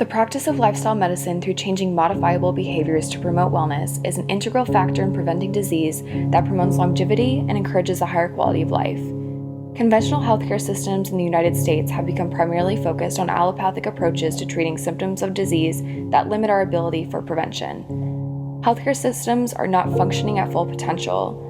The practice of lifestyle medicine through changing modifiable behaviors to promote wellness is an integral factor in preventing disease that promotes longevity and encourages a higher quality of life. Conventional healthcare systems in the United States have become primarily focused on allopathic approaches to treating symptoms of disease that limit our ability for prevention. Healthcare systems are not functioning at full potential.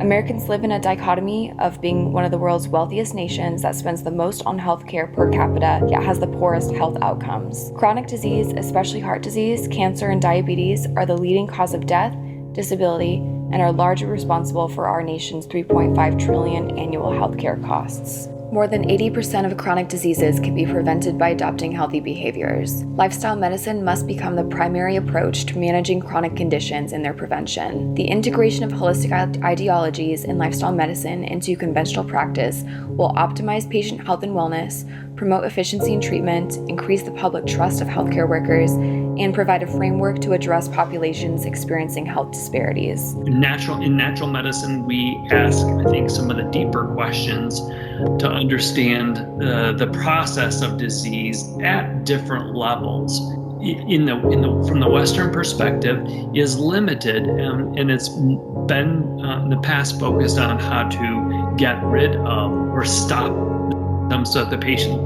Americans live in a dichotomy of being one of the world's wealthiest nations that spends the most on healthcare per capita, yet has the poorest health outcomes. Chronic disease, especially heart disease, cancer, and diabetes, are the leading cause of death, disability, and are largely responsible for our nation's $3.5 trillion annual healthcare costs. More than 80% of chronic diseases can be prevented by adopting healthy behaviors. Lifestyle medicine must become the primary approach to managing chronic conditions and their prevention. The integration of holistic ideologies in lifestyle medicine into conventional practice will optimize patient health and wellness, promote efficiency in treatment, increase the public trust of healthcare workers, and provide a framework to address populations experiencing health disparities. In natural medicine, we ask, I think, some of the deeper questions to understand the process of disease at different levels. From the Western perspective, is limited, and it's been in the past focused on how to get rid of or stop them so that the patient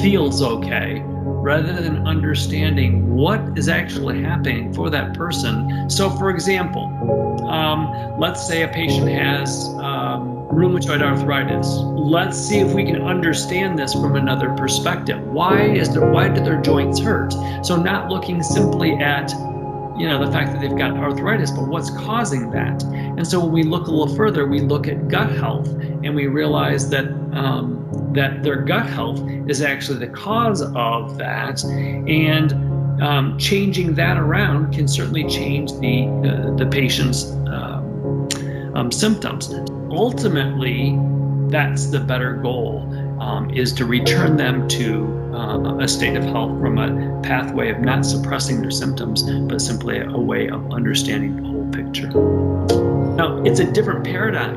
feels okay, rather than understanding what is actually happening for that person. So, for example, let's say a patient has rheumatoid arthritis. Let's see if we can understand this from another perspective. Why do their joints hurt? So not looking simply at the fact that they've got arthritis, but what's causing that. And so when we look a little further, we look at gut health, and we realize that that their gut health is actually the cause of that, and changing that around can certainly change the patient's symptoms. Ultimately, that's the better goal, is to return them to a state of health from a pathway of not suppressing their symptoms, but simply a way of understanding the whole picture. Now, it's a different paradigm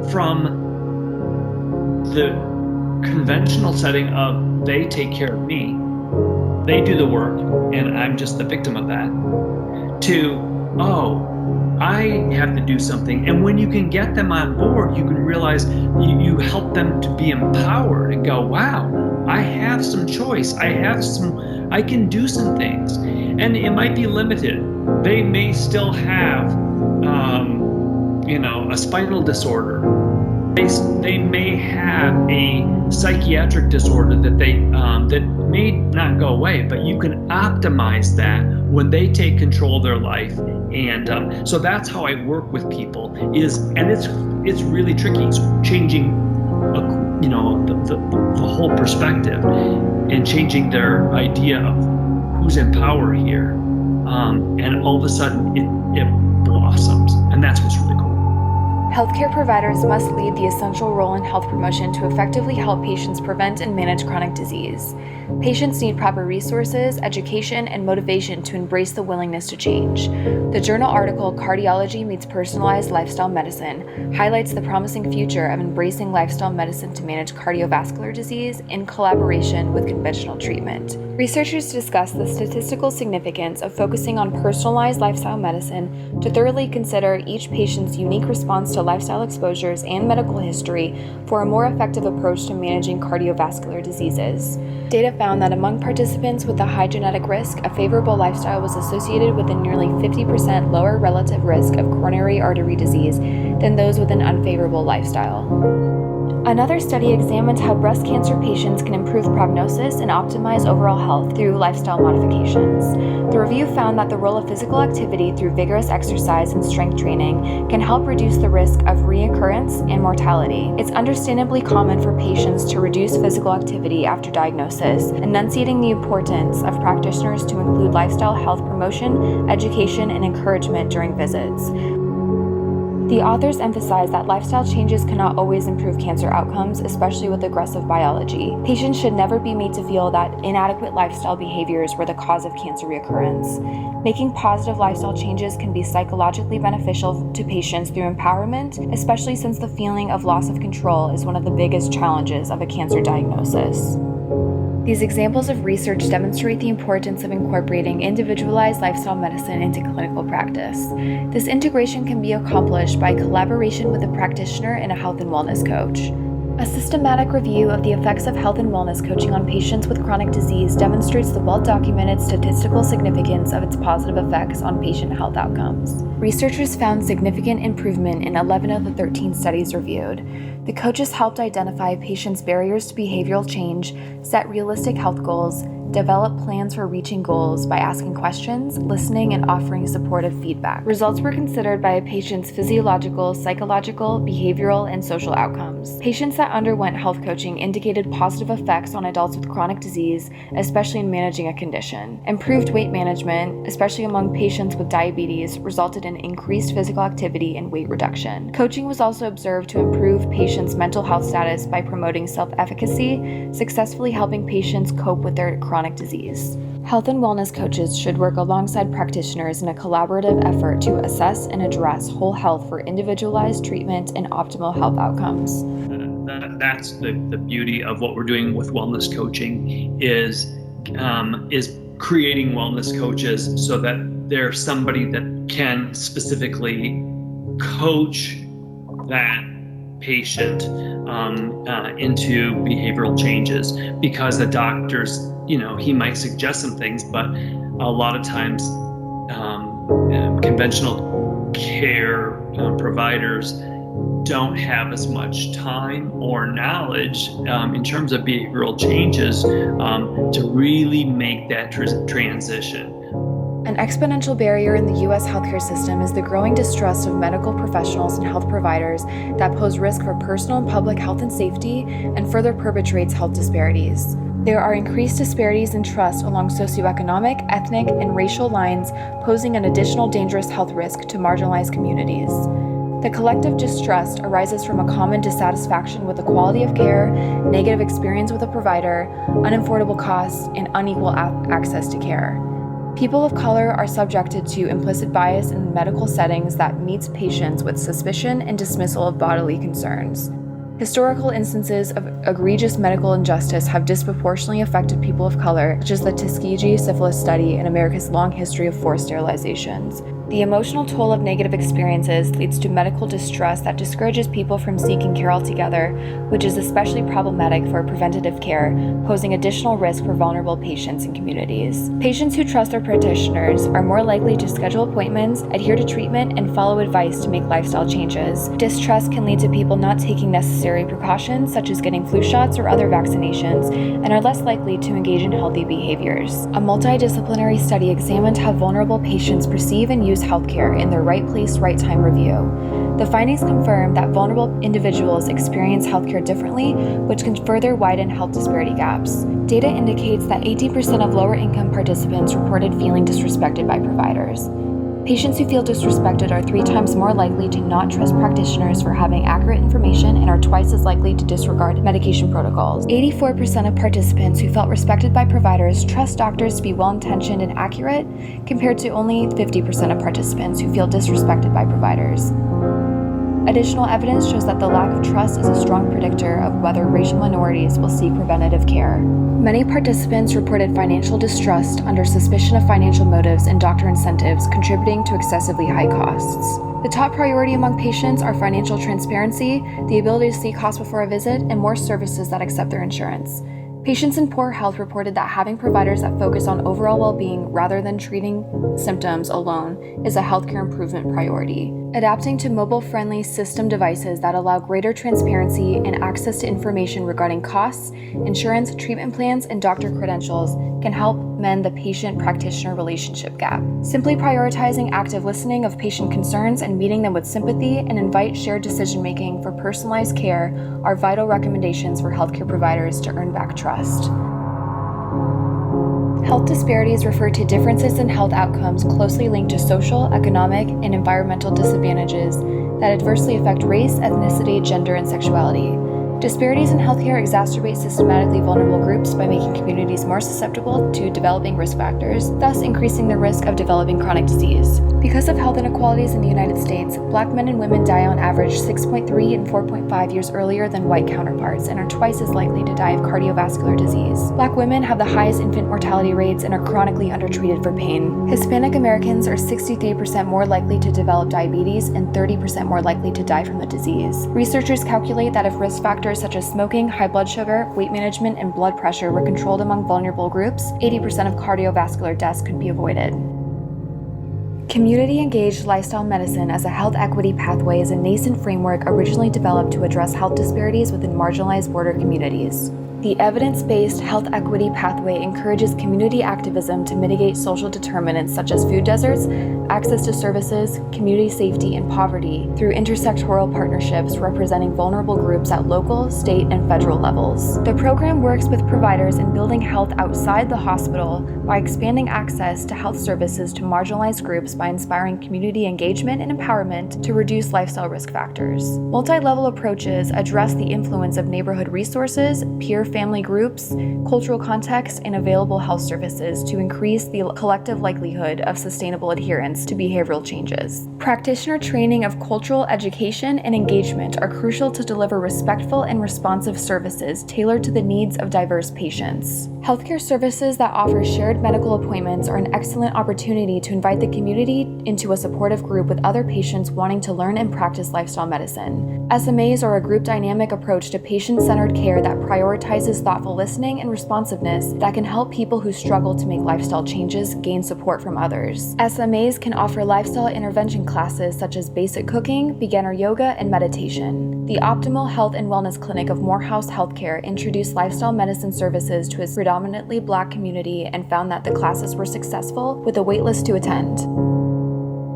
from the conventional setting of they take care of me, they do the work, and I'm just the victim of that, to, I have to do something. And when you can get them on board, you can realize you help them to be empowered and go, wow, I have some choice. I can do some things. And it might be limited. They may still have, a spinal disorder. They may have a psychiatric disorder that that may not go away, but you can optimize that when they take control of their life. And so that's how I work with people. It's really tricky. It's changing, the whole perspective, and changing their idea of who's in power here. And all of a sudden, it blossoms, and that's what's really cool. Healthcare providers must lead the essential role in health promotion to effectively help patients prevent and manage chronic disease. Patients need proper resources, education, and motivation to embrace the willingness to change. The journal article Cardiology Meets Personalized Lifestyle Medicine highlights the promising future of embracing lifestyle medicine to manage cardiovascular disease in collaboration with conventional treatment. Researchers discuss the statistical significance of focusing on personalized lifestyle medicine to thoroughly consider each patient's unique response to lifestyle exposures and medical history for a more effective approach to managing cardiovascular diseases. Data found that among participants with a high genetic risk, a favorable lifestyle was associated with a nearly 50% lower relative risk of coronary artery disease than those with an unfavorable lifestyle. Another study examined how breast cancer patients can improve prognosis and optimize overall health through lifestyle modifications. The review found that the role of physical activity through vigorous exercise and strength training can help reduce the risk of reoccurrence and mortality. It's understandably common for patients to reduce physical activity after diagnosis, enunciating the importance of practitioners to include lifestyle health promotion, education, and encouragement during visits. The authors emphasize that lifestyle changes cannot always improve cancer outcomes, especially with aggressive biology. Patients should never be made to feel that inadequate lifestyle behaviors were the cause of cancer recurrence. Making positive lifestyle changes can be psychologically beneficial to patients through empowerment, especially since the feeling of loss of control is one of the biggest challenges of a cancer diagnosis. These examples of research demonstrate the importance of incorporating individualized lifestyle medicine into clinical practice. This integration can be accomplished by collaboration with a practitioner and a health and wellness coach. A systematic review of the effects of health and wellness coaching on patients with chronic disease demonstrates the well-documented statistical significance of its positive effects on patient health outcomes. Researchers found significant improvement in 11 of the 13 studies reviewed. The coaches helped identify patients' barriers to behavioral change, set realistic health goals, develop plans for reaching goals by asking questions, listening, and offering supportive feedback. Results were considered by a patient's physiological, psychological, behavioral, and social outcomes. Patients that underwent health coaching indicated positive effects on adults with chronic disease, especially in managing a condition. Improved weight management, especially among patients with diabetes, resulted in increased physical activity and weight reduction. Coaching was also observed to improve patients' mental health status by promoting self-efficacy, successfully helping patients cope with their chronic disease. Health and wellness coaches should work alongside practitioners in a collaborative effort to assess and address whole health for individualized treatment and optimal health outcomes. That's the beauty of what we're doing with wellness coaching is creating wellness coaches so that there's somebody that can specifically coach that patient into behavioral changes, because the doctors, he might suggest some things, but a lot of times conventional care providers don't have as much time or knowledge in terms of behavioral changes to really make that transition. An exponential barrier in the U.S. healthcare system is the growing distrust of medical professionals and health providers that pose risk for personal and public health and safety and further perpetuates health disparities. There are increased disparities in trust along socioeconomic, ethnic, and racial lines, posing an additional dangerous health risk to marginalized communities. The collective distrust arises from a common dissatisfaction with the quality of care, negative experience with a provider, unaffordable costs, and unequal access to care. People of color are subjected to implicit bias in medical settings that meets patients with suspicion and dismissal of bodily concerns. Historical instances of egregious medical injustice have disproportionately affected people of color, such as the Tuskegee syphilis study and America's long history of forced sterilizations. The emotional toll of negative experiences leads to medical distress that discourages people from seeking care altogether, which is especially problematic for preventative care, posing additional risk for vulnerable patients and communities. Patients who trust their practitioners are more likely to schedule appointments, adhere to treatment, and follow advice to make lifestyle changes. Distrust can lead to people not taking necessary precautions, such as getting flu shots or other vaccinations, and are less likely to engage in healthy behaviors. A multidisciplinary study examined how vulnerable patients perceive and use healthcare in their right place, right time review. The findings confirm that vulnerable individuals experience healthcare differently, which can further widen health disparity gaps. Data indicates that 80% of lower income participants reported feeling disrespected by providers. Patients who feel disrespected are 3 times more likely to not trust practitioners for having accurate information and are twice as likely to disregard medication protocols. 84% of participants who felt respected by providers trust doctors to be well-intentioned and accurate, compared to only 50% of participants who feel disrespected by providers. Additional evidence shows that the lack of trust is a strong predictor of whether racial minorities will seek preventative care. Many participants reported financial distrust under suspicion of financial motives and doctor incentives, contributing to excessively high costs. The top priority among patients are financial transparency, the ability to see costs before a visit, and more services that accept their insurance. Patients in poor health reported that having providers that focus on overall well-being rather than treating symptoms alone is a healthcare improvement priority. Adapting to mobile-friendly system devices that allow greater transparency and access to information regarding costs, insurance, treatment plans, and doctor credentials can help mend the patient-practitioner relationship gap. Simply prioritizing active listening of patient concerns and meeting them with sympathy and invite shared decision-making for personalized care are vital recommendations for healthcare providers to earn back trust. Health disparities refer to differences in health outcomes closely linked to social, economic, and environmental disadvantages that adversely affect race, ethnicity, gender, and sexuality. Disparities in healthcare exacerbate systematically vulnerable groups by making communities more susceptible to developing risk factors, thus increasing the risk of developing chronic disease. Because of health inequalities in the United States, Black men and women die on average 6.3 and 4.5 years earlier than white counterparts and are twice as likely to die of cardiovascular disease. Black women have the highest infant mortality rates and are chronically undertreated for pain. Hispanic Americans are 63% more likely to develop diabetes and 30% more likely to die from the disease. Researchers calculate that if risk factors such as smoking, high blood sugar, weight management, and blood pressure were controlled among vulnerable groups, 80% of cardiovascular deaths could be avoided. Community-engaged lifestyle medicine as a health equity pathway is a nascent framework originally developed to address health disparities within marginalized border communities. The evidence-based health equity pathway encourages community activism to mitigate social determinants such as food deserts, access to services, community safety, and poverty through intersectoral partnerships representing vulnerable groups at local, state, and federal levels. The program works with providers in building health outside the hospital by expanding access to health services to marginalized groups by inspiring community engagement and empowerment to reduce lifestyle risk factors. Multi-level approaches address the influence of neighborhood resources, peer family groups, cultural context, and available health services to increase the collective likelihood of sustainable adherence to behavioral changes. Practitioner training of cultural education and engagement are crucial to deliver respectful and responsive services tailored to the needs of diverse patients. Healthcare services that offer shared medical appointments are an excellent opportunity to invite the community into a supportive group with other patients wanting to learn and practice lifestyle medicine. SMAs are a group dynamic approach to patient-centered care that prioritizes thoughtful listening and responsiveness that can help people who struggle to make lifestyle changes gain support from others. SMAs can offer lifestyle intervention classes such as basic cooking, beginner yoga, and meditation. The Optimal Health and Wellness Clinic of Morehouse Healthcare introduced lifestyle medicine services to its predominantly Black community and found that the classes were successful with a waitlist to attend.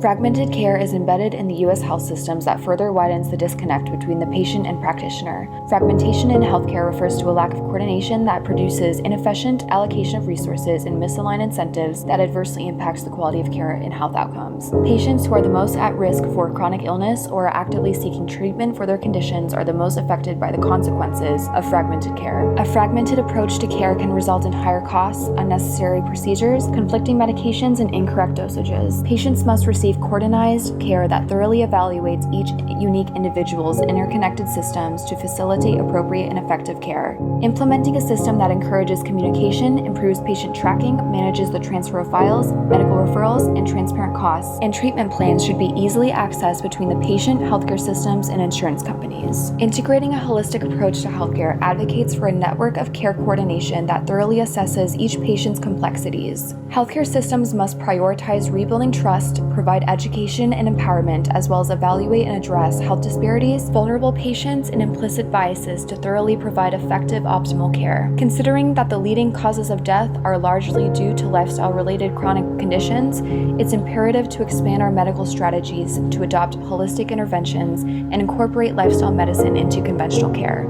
Fragmented care is embedded in the U.S. health systems that further widens the disconnect between the patient and practitioner. Fragmentation in healthcare refers to a lack of coordination that produces inefficient allocation of resources and misaligned incentives that adversely impacts the quality of care and health outcomes. Patients who are the most at risk for chronic illness or are actively seeking treatment for their conditions are the most affected by the consequences of fragmented care. A fragmented approach to care can result in higher costs, unnecessary procedures, conflicting medications, and incorrect dosages. Patients must receive coordinated care that thoroughly evaluates each unique individual's interconnected systems to facilitate appropriate and effective care. Implementing a system that encourages communication, improves patient tracking, manages the transfer of files, medical referrals, and transparent costs, and treatment plans should be easily accessed between the patient, healthcare systems, and insurance companies. Integrating a holistic approach to healthcare advocates for a network of care coordination that thoroughly assesses each patient's complexities. Healthcare systems must prioritize rebuilding trust, provide education and empowerment, as well as evaluate and address health disparities, vulnerable patients, and implicit biases to thoroughly provide effective, optimal care. Considering that the leading causes of death are largely due to lifestyle-related chronic conditions, it's imperative to expand our medical strategies to adopt holistic interventions and incorporate lifestyle medicine into conventional care.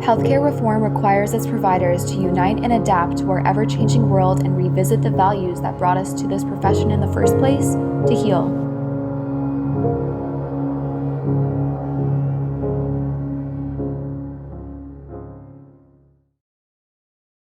Healthcare reform requires its providers to unite and adapt to our ever-changing world and revisit the values that brought us to this profession in the first place to heal.